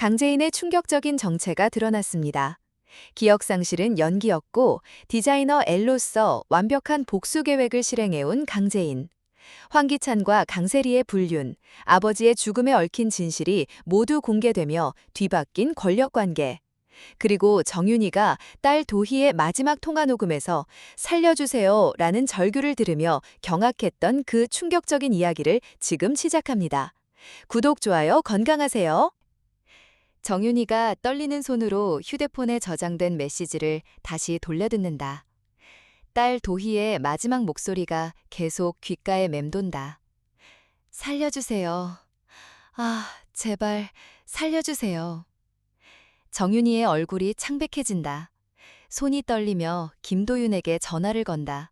강재인의 충격적인 정체가 드러났습니다. 기억상실은 연기였고 디자이너 L로서 완벽한 복수 계획을 실행해온 강재인. 황기찬과 강세리의 불륜, 아버지의 죽음에 얽힌 진실이 모두 공개되며 뒤바뀐 권력관계. 그리고 정윤희가 딸 도희의 마지막 통화 녹음에서 살려주세요 라는 절규를 들으며 경악했던 그 충격적인 이야기를 지금 시작합니다. 구독, 좋아요, 건강하세요. 정윤희가 떨리는 손으로 휴대폰에 저장된 메시지를 다시 돌려듣는다. 딸 도희의 마지막 목소리가 계속 귓가에 맴돈다. 살려주세요. 아, 제발 살려주세요. 정윤희의 얼굴이 창백해진다. 손이 떨리며 김도윤에게 전화를 건다.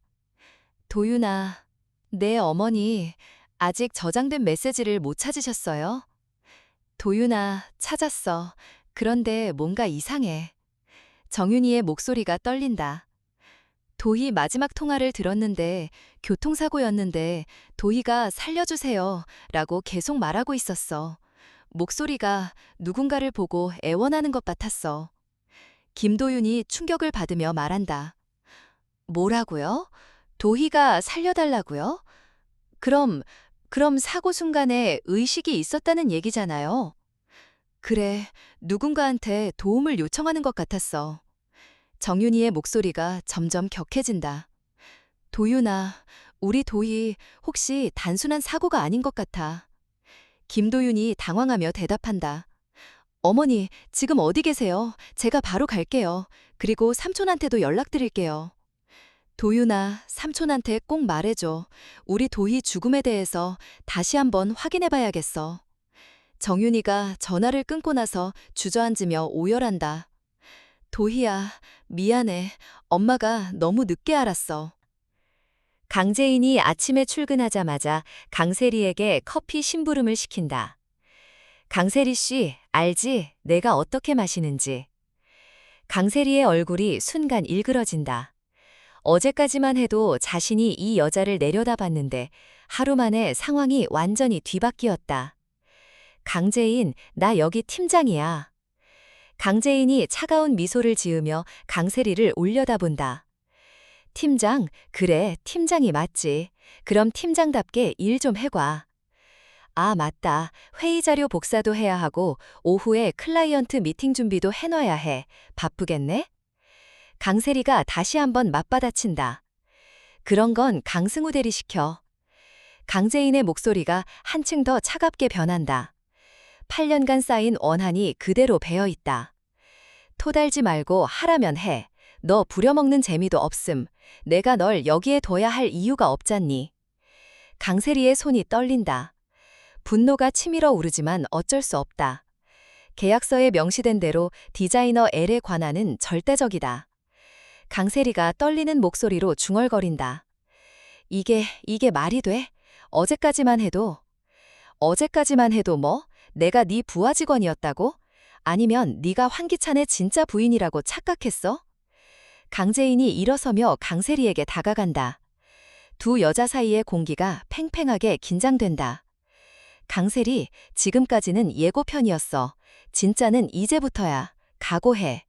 도윤아, 내 어머니 아직 저장된 메시지를 못 찾으셨어요? 도윤아, 찾았어. 그런데 뭔가 이상해. 정윤희의 목소리가 떨린다. 도희 마지막 통화를 들었는데 교통사고였는데 도희가 살려주세요 라고 계속 말하고 있었어. 목소리가 누군가를 보고 애원하는 것 같았어. 김도윤이 충격을 받으며 말한다. 뭐라고요? 도희가 살려달라고요? 그럼, 그럼 사고 순간에 의식이 있었다는 얘기잖아요. 그래, 누군가한테 도움을 요청하는 것 같았어. 정윤희의 목소리가 점점 격해진다. 도윤아, 우리 도희 혹시 단순한 사고가 아닌 것 같아. 김도윤이 당황하며 대답한다. 어머니, 지금 어디 계세요? 제가 바로 갈게요. 그리고 삼촌한테도 연락드릴게요. 도윤아, 삼촌한테 꼭 말해줘. 우리 도희 죽음에 대해서 다시 한번 확인해봐야겠어. 정윤이가 전화를 끊고 나서 주저앉으며 오열한다. 도희야, 미안해. 엄마가 너무 늦게 알았어. 강재인이 아침에 출근하자마자 강세리에게 커피 심부름을 시킨다. 강세리 씨, 알지? 내가 어떻게 마시는지. 강세리의 얼굴이 순간 일그러진다. 어제까지만 해도 자신이 이 여자를 내려다봤는데 하루 만에 상황이 완전히 뒤바뀌었다. 강재인, 나 여기 팀장이야. 강재인이 차가운 미소를 지으며 강세리를 올려다본다. 팀장, 그래, 팀장이 맞지. 그럼 팀장답게 일 좀 해봐. 아, 맞다. 회의 자료 복사도 해야 하고 오후에 클라이언트 미팅 준비도 해놔야 해. 바쁘겠네? 강세리가 다시 한번 맞받아친다. 그런 건 강승우 대리 시켜. 강재인의 목소리가 한층 더 차갑게 변한다. 8년간 쌓인 원한이 그대로 배어있다. 토달지 말고 하라면 해. 너 부려먹는 재미도 없음. 내가 널 여기에 둬야 할 이유가 없잖니. 강세리의 손이 떨린다. 분노가 치밀어 오르지만 어쩔 수 없다. 계약서에 명시된 대로 디자이너 L의 관한은 절대적이다. 강세리가 떨리는 목소리로 중얼거린다. 이게 말이 돼? 어제까지만 해도 뭐? 내가 네 부하 직원이었다고? 아니면 네가 황기찬의 진짜 부인이라고 착각했어? 강재인이 일어서며 강세리에게 다가간다. 두 여자 사이의 공기가 팽팽하게 긴장된다. 강세리, 지금까지는 예고편이었어. 진짜는 이제부터야. 각오해.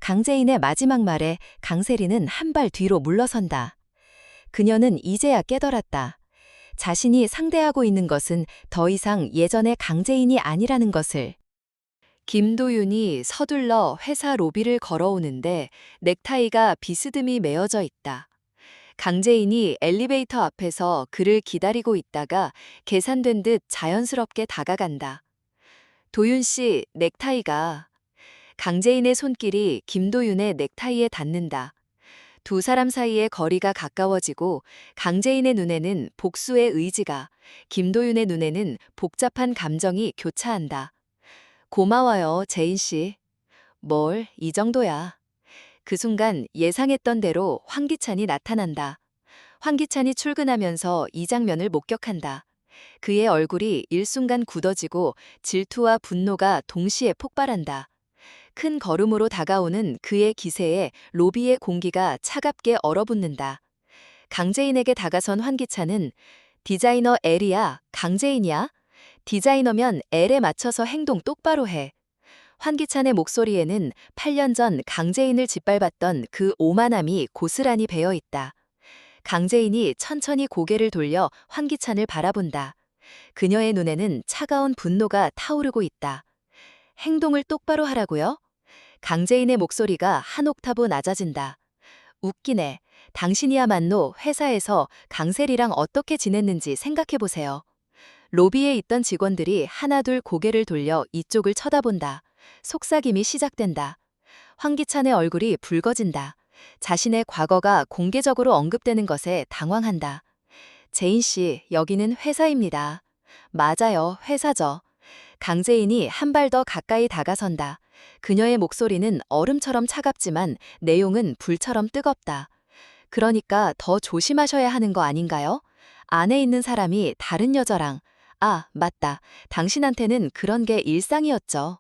강재인의 마지막 말에 강세리는 한 발 뒤로 물러선다. 그녀는 이제야 깨달았다. 자신이 상대하고 있는 것은 더 이상 예전의 강재인이 아니라는 것을. 김도윤이 서둘러 회사 로비를 걸어오는데 넥타이가 비스듬히 메어져 있다. 강재인이 엘리베이터 앞에서 그를 기다리고 있다가 계산된 듯 자연스럽게 다가간다. 도윤 씨, 넥타이가. 강재인의 손길이 김도윤의 넥타이에 닿는다. 두 사람 사이의 거리가 가까워지고 강재인의 눈에는 복수의 의지가, 김도윤의 눈에는 복잡한 감정이 교차한다. 고마워요, 재인 씨. 뭘, 이 정도야. 그 순간 예상했던 대로 황기찬이 나타난다. 황기찬이 출근하면서 이 장면을 목격한다. 그의 얼굴이 일순간 굳어지고 질투와 분노가 동시에 폭발한다. 큰 걸음으로 다가오는 그의 기세에 로비의 공기가 차갑게 얼어붙는다. 강재인에게 다가선 황기찬은 디자이너 L이야, 강재인이야? 디자이너면 L에 맞춰서 행동 똑바로 해. 환기찬의 목소리에는 8년 전 강재인을 짓밟았던 그 오만함이 고스란히 배어 있다. 강재인이 천천히 고개를 돌려 환기찬을 바라본다. 그녀의 눈에는 차가운 분노가 타오르고 있다. 행동을 똑바로 하라고요? 강재인의 목소리가 한 옥타브 낮아진다. 웃기네. 당신이야말로 회사에서 강세리랑 어떻게 지냈는지 생각해보세요. 로비에 있던 직원들이 하나둘 고개를 돌려 이쪽을 쳐다본다. 속삭임이 시작된다. 황기찬의 얼굴이 붉어진다. 자신의 과거가 공개적으로 언급되는 것에 당황한다. 제인 씨, 여기는 회사입니다. 맞아요, 회사죠. 강재인이 한 발 더 가까이 다가선다. 그녀의 목소리는 얼음처럼 차갑지만 내용은 불처럼 뜨겁다. 그러니까 더 조심하셔야 하는 거 아닌가요? 안에 있는 사람이 다른 여자랑, 아, 맞다. 당신한테는 그런 게 일상이었죠.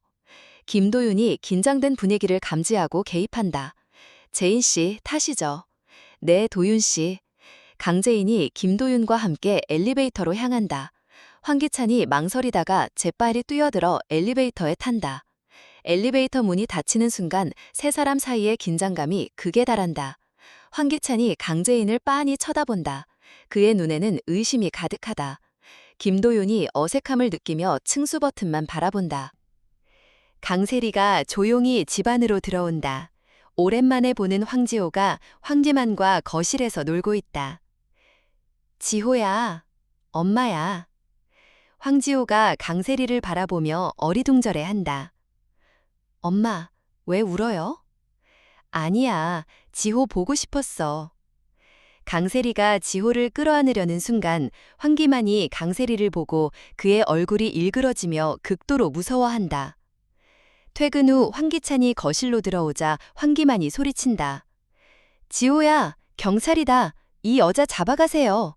김도윤이 긴장된 분위기를 감지하고 개입한다. 제인 씨, 타시죠. 네, 도윤 씨. 강재인이 김도윤과 함께 엘리베이터로 향한다. 황기찬이 망설이다가 재빨리 뛰어들어 엘리베이터에 탄다. 엘리베이터 문이 닫히는 순간 세 사람 사이의 긴장감이 극에 달한다. 황기찬이 강재인을 빤히 쳐다본다. 그의 눈에는 의심이 가득하다. 김도윤이 어색함을 느끼며 층수 버튼만 바라본다. 강세리가 조용히 집 안으로 들어온다. 오랜만에 보는 황지호가 황지만과 거실에서 놀고 있다. 지호야, 엄마야. 황지호가 강세리를 바라보며 어리둥절해한다. 엄마, 왜 울어요? 아니야, 지호 보고 싶었어. 강세리가 지호를 끌어안으려는 순간 황기만이 강세리를 보고 그의 얼굴이 일그러지며 극도로 무서워한다. 퇴근 후 황기찬이 거실로 들어오자 황기만이 소리친다. 지호야, 경찰이다. 이 여자 잡아가세요.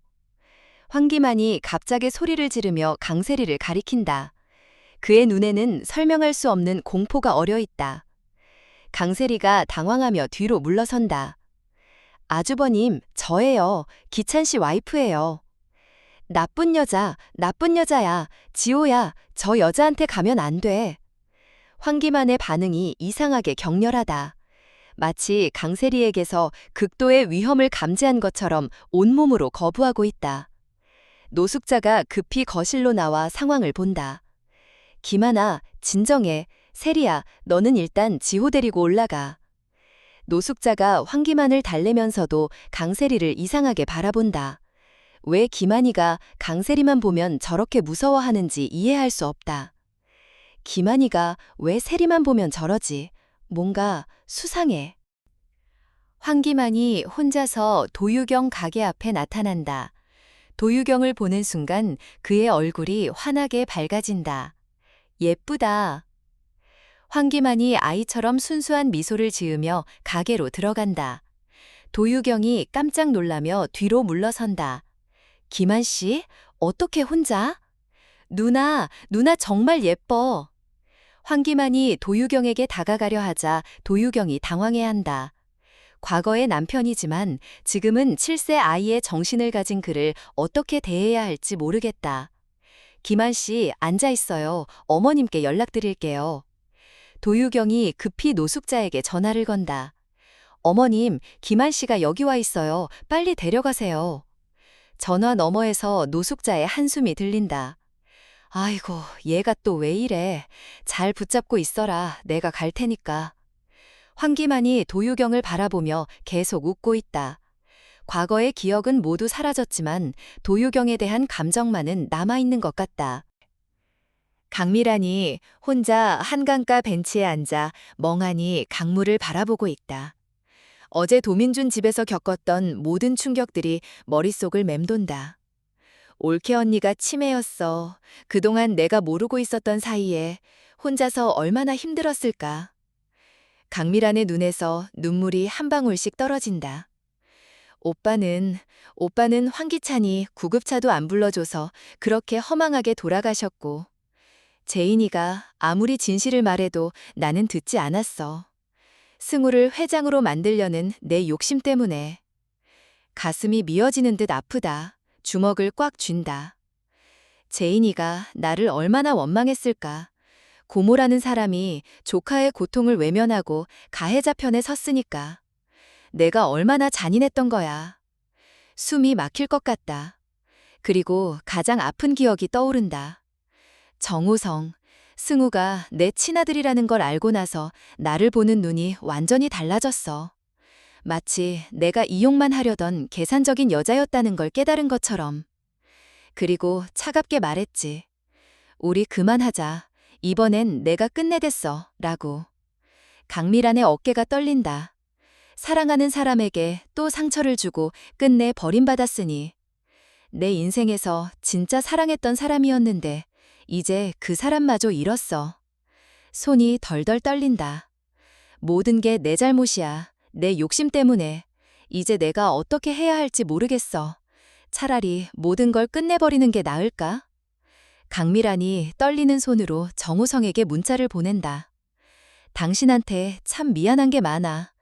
황기만이 갑자기 소리를 지르며 강세리를 가리킨다. 그의 눈에는 설명할 수 없는 공포가 어려 있다. 강세리가 당황하며 뒤로 물러선다. 아주버님, 저예요. 기찬 씨 와이프예요. 나쁜 여자, 나쁜 여자야. 지호야, 저 여자한테 가면 안 돼. 황기만의 반응이 이상하게 격렬하다. 마치 강세리에게서 극도의 위험을 감지한 것처럼 온몸으로 거부하고 있다. 노숙자가 급히 거실로 나와 상황을 본다. 김하나, 진정해. 세리야, 너는 일단 지호 데리고 올라가. 노숙자가 황기만을 달래면서도 강세리를 이상하게 바라본다. 왜 김한이가 강세리만 보면 저렇게 무서워하는지 이해할 수 없다. 김한이가 왜 세리만 보면 저러지? 뭔가 수상해. 황기만이 혼자서 도유경 가게 앞에 나타난다. 도유경을 보는 순간 그의 얼굴이 환하게 밝아진다. 예쁘다. 황기만이 아이처럼 순수한 미소를 지으며 가게로 들어간다. 도유경이 깜짝 놀라며 뒤로 물러선다. 김한 씨, 어떻게 혼자? 누나, 누나 정말 예뻐. 황기만이 도유경에게 다가가려 하자 도유경이 당황해한다. 과거의 남편이지만 지금은 7세 아이의 정신을 가진 그를 어떻게 대해야 할지 모르겠다. 김한 씨, 앉아 있어요. 어머님께 연락드릴게요. 도유경이 급히 노숙자에게 전화를 건다. 어머님, 김한 씨가 여기 와 있어요. 빨리 데려가세요. 전화 너머에서 노숙자의 한숨이 들린다. 아이고, 얘가 또 왜 이래. 잘 붙잡고 있어라. 내가 갈 테니까. 황기만이 도유경을 바라보며 계속 웃고 있다. 과거의 기억은 모두 사라졌지만 도유경에 대한 감정만은 남아있는 것 같다. 강미란이 혼자 한강가 벤치에 앉아 멍하니 강물을 바라보고 있다. 어제 도민준 집에서 겪었던 모든 충격들이 머릿속을 맴돈다. 올케 언니가 치매였어. 그동안 내가 모르고 있었던 사이에 혼자서 얼마나 힘들었을까. 강미란의 눈에서 눈물이 한 방울씩 떨어진다. 오빠는 황기찬이 구급차도 안 불러줘서 그렇게 허망하게 돌아가셨고, 제인이가 아무리 진실을 말해도 나는 듣지 않았어. 승우를 회장으로 만들려는 내 욕심 때문에. 가슴이 미어지는 듯 아프다. 주먹을 꽉 쥔다. 제인이가 나를 얼마나 원망했을까. 고모라는 사람이 조카의 고통을 외면하고 가해자 편에 섰으니까. 내가 얼마나 잔인했던 거야. 숨이 막힐 것 같다. 그리고 가장 아픈 기억이 떠오른다. 정호성, 승우가 내 친아들이라는 걸 알고 나서 나를 보는 눈이 완전히 달라졌어. 마치 내가 이용만 하려던 계산적인 여자였다는 걸 깨달은 것처럼. 그리고 차갑게 말했지. 우리 그만하자. 이번엔 내가 끝내겠어. 라고. 강미란의 어깨가 떨린다. 사랑하는 사람에게 또 상처를 주고 끝내 버림받았으니. 내 인생에서 진짜 사랑했던 사람이었는데 이제 그 사람마저 잃었어. 손이 덜덜 떨린다. 모든 게 내 잘못이야. 내 욕심 때문에. 이제 내가 어떻게 해야 할지 모르겠어. 차라리 모든 걸 끝내버리는 게 나을까? 강미란이 떨리는 손으로 정우성에게 문자를 보낸다. 당신한테 참 미안한 게 많아.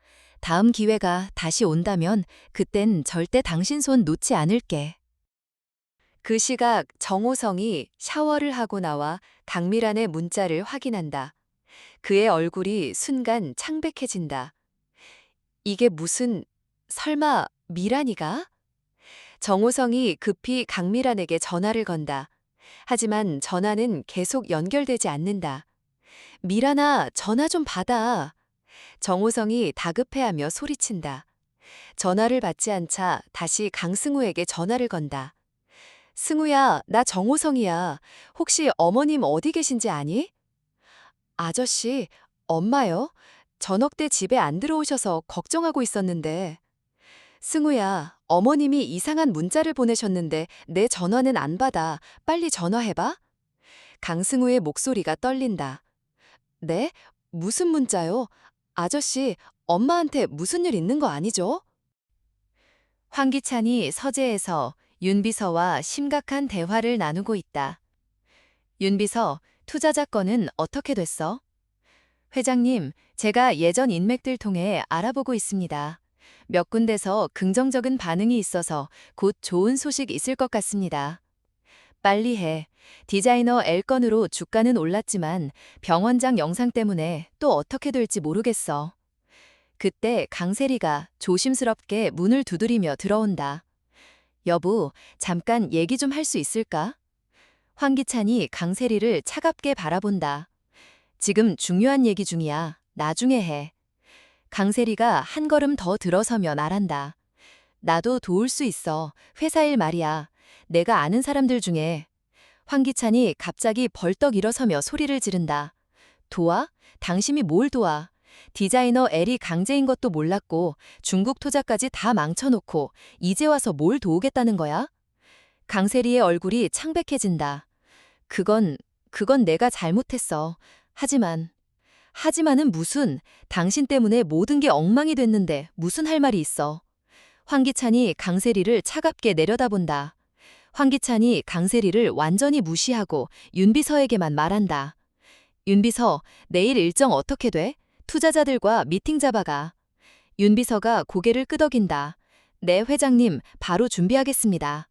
다음 기회가 다시 온다면 그땐 절대 당신 손 놓지 않을게. 그 시각 정호성이 샤워를 하고 나와 강미란의 문자를 확인한다. 그의 얼굴이 순간 창백해진다. 이게 무슨, 설마 미란이가? 정호성이 급히 강미란에게 전화를 건다. 하지만 전화는 계속 연결되지 않는다. 미란아, 전화 좀 받아. 정호성이 다급해하며 소리친다. 전화를 받지 않자 다시 강승우에게 전화를 건다. 승우야, 나 정호성이야. 혹시 어머님 어디 계신지 아니? 아저씨, 엄마요? 저녁 때 집에 안 들어오셔서 걱정하고 있었는데. 승우야, 어머님이 이상한 문자를 보내셨는데 내 전화는 안 받아. 빨리 전화해봐. 강승우의 목소리가 떨린다. 네? 무슨 문자요? 아저씨, 엄마한테 무슨 일 있는 거 아니죠? 황기찬이 서재에서 윤비서와 심각한 대화를 나누고 있다. 윤비서, 투자자 건은 어떻게 됐어? 회장님, 제가 예전 인맥들 통해 알아보고 있습니다. 몇 군데서 긍정적인 반응이 있어서 곧 좋은 소식 있을 것 같습니다. 빨리 해. 디자이너 L 건으로 주가는 올랐지만 병원장 영상 때문에 또 어떻게 될지 모르겠어. 그때 강세리가 조심스럽게 문을 두드리며 들어온다. 여보, 잠깐 얘기 좀 할 수 있을까? 황기찬이 강세리를 차갑게 바라본다. 지금 중요한 얘기 중이야. 나중에 해. 강세리가 한 걸음 더 들어서며 말한다. 나도 도울 수 있어. 회사 일 말이야. 내가 아는 사람들 중에. 황기찬이 갑자기 벌떡 일어서며 소리를 지른다. 도와? 당신이 뭘 도와? 디자이너 L이 강제인 것도 몰랐고 중국 투자까지 다 망쳐놓고 이제 와서 뭘 도우겠다는 거야? 강세리의 얼굴이 창백해진다. 그건 내가 잘못했어. 하지만은 무슨, 당신 때문에 모든 게 엉망이 됐는데 무슨 할 말이 있어. 황기찬이 강세리를 차갑게 내려다본다. 황기찬이 강세리를 완전히 무시하고 윤비서에게만 말한다. 윤비서, 내일 일정 어떻게 돼? 투자자들과 미팅 잡아가. 윤비서가 고개를 끄덕인다. 네, 회장님, 바로 준비하겠습니다.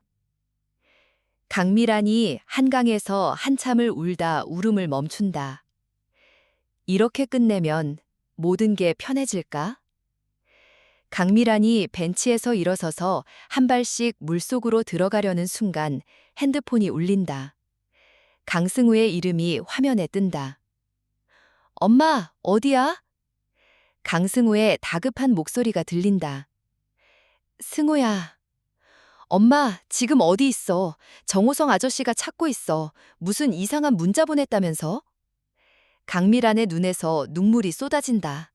강미란이 한강에서 한참을 울다 울음을 멈춘다. 이렇게 끝내면 모든 게 편해질까? 강미란이 벤치에서 일어서서 한 발씩 물속으로 들어가려는 순간 핸드폰이 울린다. 강승우의 이름이 화면에 뜬다. 엄마, 어디야? 강승우의 다급한 목소리가 들린다. 승우야. 엄마, 지금 어디 있어? 정호성 아저씨가 찾고 있어. 무슨 이상한 문자 보냈다면서? 강미란의 눈에서 눈물이 쏟아진다.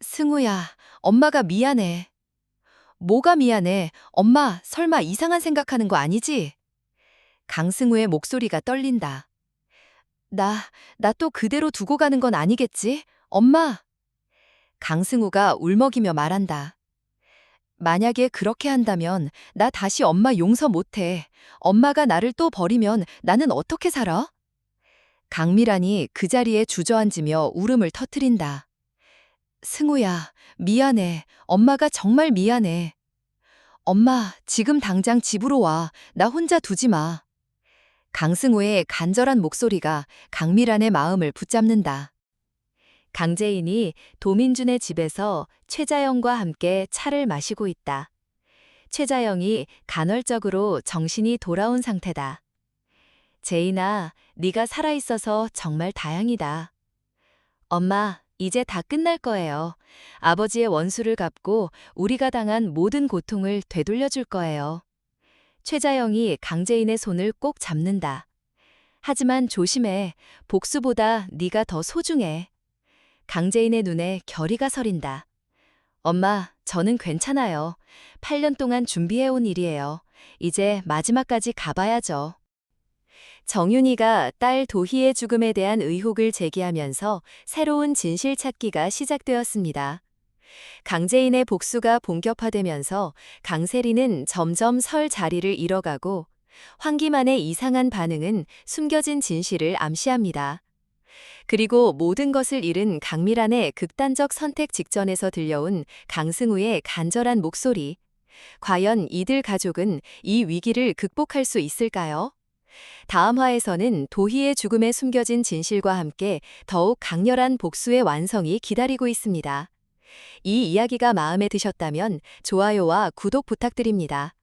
승우야, 엄마가 미안해. 뭐가 미안해? 엄마, 설마 이상한 생각하는 거 아니지? 강승우의 목소리가 떨린다. 나 또 그대로 두고 가는 건 아니겠지? 엄마! 강승우가 울먹이며 말한다. 만약에 그렇게 한다면 나 다시 엄마 용서 못해. 엄마가 나를 또 버리면 나는 어떻게 살아? 강미란이 그 자리에 주저앉으며 울음을 터뜨린다. 승우야, 미안해. 엄마가 정말 미안해. 엄마, 지금 당장 집으로 와. 나 혼자 두지 마. 강승우의 간절한 목소리가 강미란의 마음을 붙잡는다. 강재인이 도민준의 집에서 최자영과 함께 차를 마시고 있다. 최자영이 간헐적으로 정신이 돌아온 상태다. 재인아, 네가 살아있어서 정말 다행이다. 엄마, 이제 다 끝날 거예요. 아버지의 원수를 갚고 우리가 당한 모든 고통을 되돌려줄 거예요. 최자영이 강재인의 손을 꼭 잡는다. 하지만 조심해. 복수보다 네가 더 소중해. 강재인의 눈에 결의가 서린다. 엄마, 저는 괜찮아요. 8년 동안 준비해온 일이에요. 이제 마지막까지 가봐야죠. 정윤이가 딸 도희의 죽음에 대한 의혹을 제기하면서 새로운 진실 찾기가 시작되었습니다. 강재인의 복수가 본격화되면서 강세리는 점점 설 자리를 잃어가고 황기만의 이상한 반응은 숨겨진 진실을 암시합니다. 그리고 모든 것을 잃은 강미란의 극단적 선택 직전에서 들려온 강승우의 간절한 목소리. 과연 이들 가족은 이 위기를 극복할 수 있을까요? 다음 화에서는 도희의 죽음에 숨겨진 진실과 함께 더욱 강렬한 복수의 완성이 기다리고 있습니다. 이 이야기가 마음에 드셨다면 좋아요와 구독 부탁드립니다.